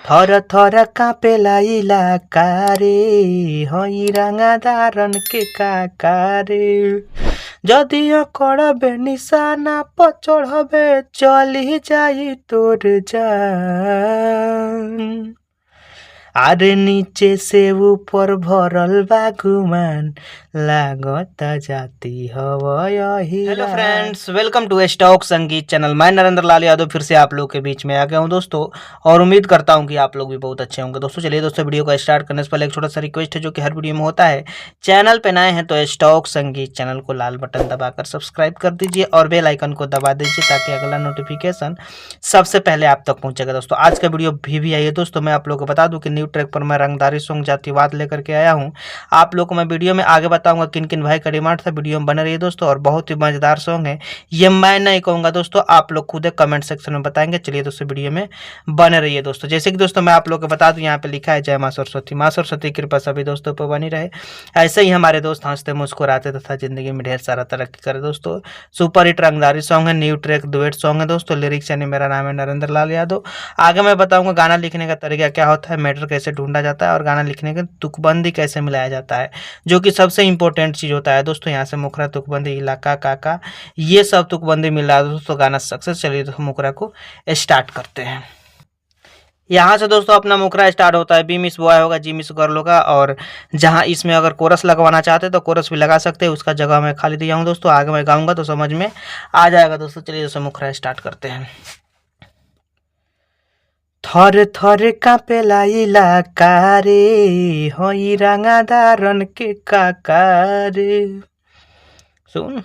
थर थर काँपेला इलाका रे हई रांगादारन के काका रे जदियो करबे निशाना पर चढ़बे चली जाई तोर जान। आरे नीचे से ऊपर भरल बा गुमान लागता जाती हवय हीरा। Hello friends, welcome to stock Sangeet channel. मैं नरेंद्र लाल यादव फिर से आप लोग के बीच में आ गया हूं दोस्तों, और उम्मीद करता हूं कि आप लोग भी बहुत अच्छे होंगे। दोस्तों चलिए दोस्तों, वीडियो को स्टार्ट करने से पहले एक छोटा सा रिक्वेस्ट है जो कि हर वीडियो में होता है। चैनल पे नए हैं तो स्टॉक संगीत चैनल को लाल बटन दबाकर सब्सक्राइब कर दीजिए और बेल आइकन को दबा दीजिए ताकि अगला नोटिफिकेशन सबसे पहले आप तक पहुंचेगा। दोस्तों आज का वीडियो भी आई है दोस्तों, मैं आप लोग को बता दूं कि न्यू ट्रैक पर मैं रंगदारी सॉन्ग जातिवाद लेकर के आया हूं। आप लोग को मैं वीडियो में आगे बताऊंगा किन किन भाई का डिमांड था। वीडियो में बने रहिए दोस्तों, और बहुत ही मजेदार सॉन्ग है ये, मैं नहीं कहूंगा दोस्तों, आप लोग खुद कमेंट सेक्शन में बताएंगे। चलिए दोस्तों वीडियो में बने रहिए दोस्तों। जैसे कि दोस्तों मैं आप लोग को बता दूं, यहाँ पे लिखा है जय मां सरस्वती। मां सरस्वती की कृपा सभी दोस्तों पर बनी रहे, ऐसे ही हमारे दोस्त हंसते मुस्कुराते तथा जिंदगी में ढेर सारा तरक्की करे दोस्तों। सुपर हिट रंगदारी सॉन्ग है, न्यू ट्रैक डुएट सॉन्ग है दोस्तों। लिरिक्स यानी मेरा नाम है नरेंद्र लाल यादव। आगे मैं बताऊंगा गाना लिखने का तरीका क्या होता है, मैटर कैसे ढूंढा जाता है, और गाना लिखने के तुकबंदी कैसे मिलाया जाता है, जो कि सबसे इंपॉर्टेंट चीज होता है दोस्तों। यहाँ से मुखरा, तुकबंदी, इलाका, काका, ये सब तुकबंदी मिला दोस्तों गाना सक्सेस। चलिए तो मुखरा को स्टार्ट करते हैं। यहाँ से दोस्तों अपना मुखरा स्टार्ट होता है। बी मिस बॉय होगा, जी मिस गर्ल होगा, और जहाँ इसमें अगर कोरस लगवाना चाहते हैं तो कोरस भी लगा सकते हैं। उसका जगह मैं खाली दिया हूँ दोस्तों, आगे मैं गाऊंगा तो समझ में आ जाएगा दोस्तों। चलिए दोस्तों मुखरा स्टार्ट करते हैं। थर थर काँपेला इलाका रे हई रांगादारन के काका रे। सुन,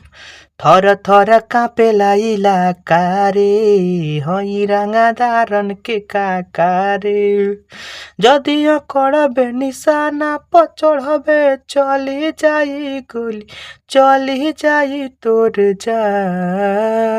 थर थर काँपेला इलाका रे हई रांगादारन के काका रे जदियो करबे निशाना पर चढ़बे चली जाई गोली चली जाई तोर जान।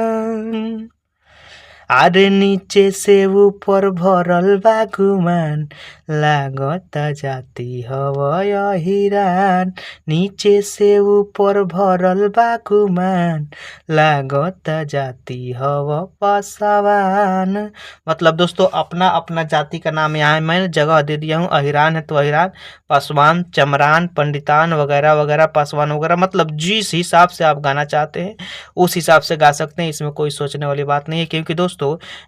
आरे नीचे से ऊपर भरल बा गुमान लागता जाती हवय हिरान। नीचे से ऊपर भरल बा गुमान लागता जाती हव पासवान। मतलब दोस्तों अपना अपना जाति का नाम यहाँ मैंने जगह दे दिया हूँ। अहिरान है तो अहिरान, पासवान, चमरान, पंडितान वगैरह वगैरह, पासवान वगैरह, मतलब जिस हिसाब से आप गाना चाहते हैं उस हिसाब से गा सकते हैं। इसमें कोई सोचने वाली बात नहीं है, क्योंकि दोस्तों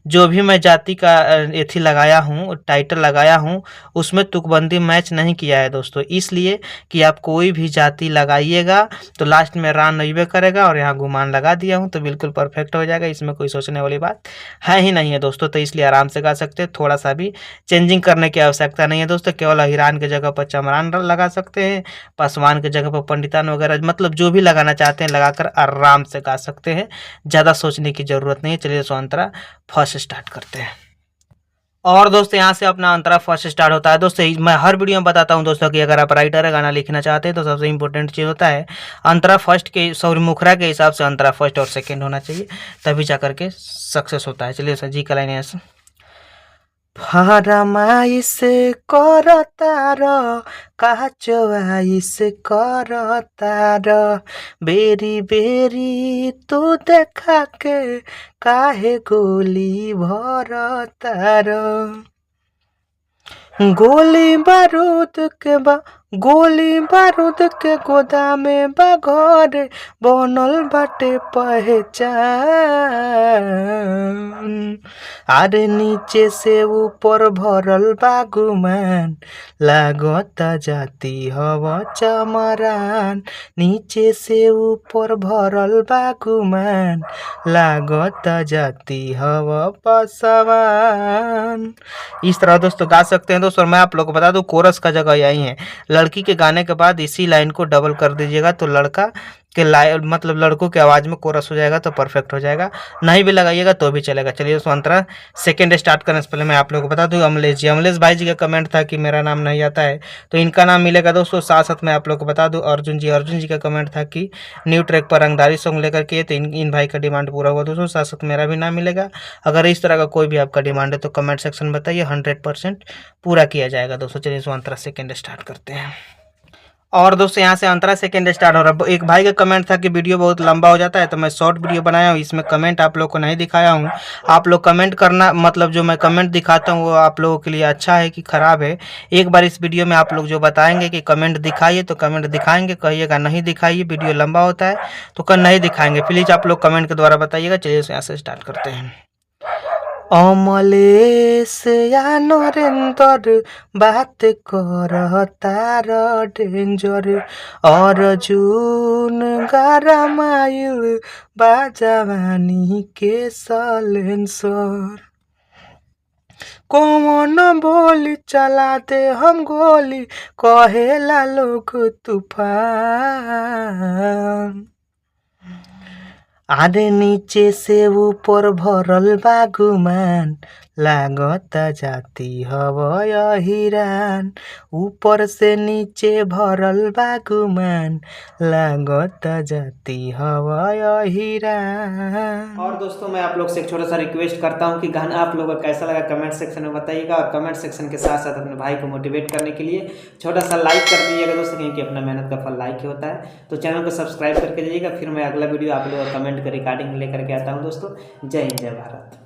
जो भी मैं जाति का एथी लगाया हूँ, टाइटल लगाया हूँ, उसमें तुकबंदी मैच नहीं किया है दोस्तों। इसलिए कि आप कोई भी जाति लगाइएगा तो लास्ट में रान नईबे करेगा, और यहाँ गुमान लगा दिया हूँ तो बिल्कुल परफेक्ट हो जाएगा। इसमें कोई सोचने वाली बात है ही नहीं है दोस्तों, तो इसलिए आराम से गा सकते हैं। थोड़ा सा भी चेंजिंग करने की आवश्यकता नहीं है दोस्तों। केवल हिरान के जगह पर चमरान लगा सकते हैं, पासवान के जगह पर पंडितान वगैरह, मतलब जो भी लगाना चाहते हैं लगाकर आराम से गा सकते हैं, ज़्यादा सोचने की जरूरत नहीं है। चलिए सो अंतरा फर्स्ट स्टार्ट करते हैं। और दोस्तों यहाँ से अपना अंतरा फर्स्ट स्टार्ट होता है दोस्तों। मैं हर वीडियो में बताता हूँ दोस्तों कि अगर आप राइटर है, गाना लिखना चाहते हैं तो सबसे इंपॉर्टेंट चीज़ होता है अंतरा फर्स्ट के, सॉरी मुखरा के हिसाब से अंतरा फर्स्ट और सेकंड होना चाहिए, तभी जा करके सक्सेस होता है। चलिए सर जी का लाइन है ऐसा। फरमाइश करतार का चॉइस करतार बेरी बेरी तू देखा के काहे गोली भरतार। गोली बारूद के गोदाम में बा घर बनल बाटे पहचान। आरे नीचे से ऊपर भरल बा गुमान लागता जाती हवा चमरान। नीचे से ऊपर भरल बा गुमान लागता जाती हवा पासवान। इस तरह दोस्तों गा सकते हैं दोस्तों। मैं आप लोग को बता दूं कोरस का जगह यही है। लड़की के गाने के बाद इसी लाइन को डबल कर दीजिएगा तो लड़का के मतलब लड़कों की आवाज़ में कोरस हो जाएगा तो परफेक्ट हो जाएगा। नहीं भी लगाइएगा तो भी चलेगा। चलिए दोस्तों अंतरा सेकंड स्टार्ट करने से पहले मैं आप लोगों को बता दूं, अमलेश भाई जी का कमेंट था कि मेरा नाम नहीं आता है तो इनका नाम मिलेगा दोस्तों। साथ साथ मैं आप लोग को बता दूं अर्जुन जी का कमेंट था कि न्यू ट्रैक पर रंगदारी सॉन्ग लेकर के, तो इन भाई का डिमांड पूरा हुआ दोस्तों। साथ साथ मेरा भी नाम मिलेगा। अगर इस तरह का कोई भी आपका डिमांड है तो कमेंट सेक्शन में बताइए, 100% पूरा किया जाएगा दोस्तों। चलिए अंतरा सेकेंड स्टार्ट करते हैं। और दोस्तों यहाँ से 15 सेकेंड स्टार्ट हो रहा है। एक भाई का कमेंट था कि वीडियो बहुत लंबा हो जाता है, तो मैं शॉर्ट वीडियो बनाया हूँ, इसमें कमेंट आप लोग को नहीं दिखाया हूँ। आप लोग कमेंट करना, मतलब जो मैं कमेंट दिखाता हूँ वो आप लोगों के लिए अच्छा है कि ख़राब है। एक बार इस वीडियो में आप लोग जो बताएंगे कि कमेंट दिखाइए तो कमेंट दिखाएंगे, कहिएगा नहीं दिखाइए वीडियो लंबा होता है तो कल नहीं दिखाएंगे। प्लीज़ आप लोग कमेंट के द्वारा बताइएगा। चलिए यहाँ से स्टार्ट करते हैं। अमलेश या नरेंद्र बात करतार डेंजर, अर्जुन गरमाइल बाजवानी के सलेंसर। कौन बोली चला दे हम गोली, कहेला लोग तूफान। आरे नीचे से ऊपर भरल बा गुमान, लागत जाती हवय हिरान। ऊपर से नीचे भरल बा गुमान, लागत जाती हवय हिरान। और दोस्तों मैं आप लोग से एक छोटा सा रिक्वेस्ट करता हूं कि गाना आप लोगों को कैसा लगा कमेंट सेक्शन में बताइएगा, और कमेंट सेक्शन के साथ साथ अपने भाई को मोटिवेट करने के लिए छोटा सा लाइक कर दीजिएगा दोस्तों, क्योंकि अपना मेहनत का फल लाइक ही होता है। तो चैनल को सब्सक्राइब करके जाइएगा। फिर मैं अगला वीडियो आप लोगों का कमेंट के रिगार्डिंग लेकर के आता हूँ दोस्तों। जय हिंद, जय भारत।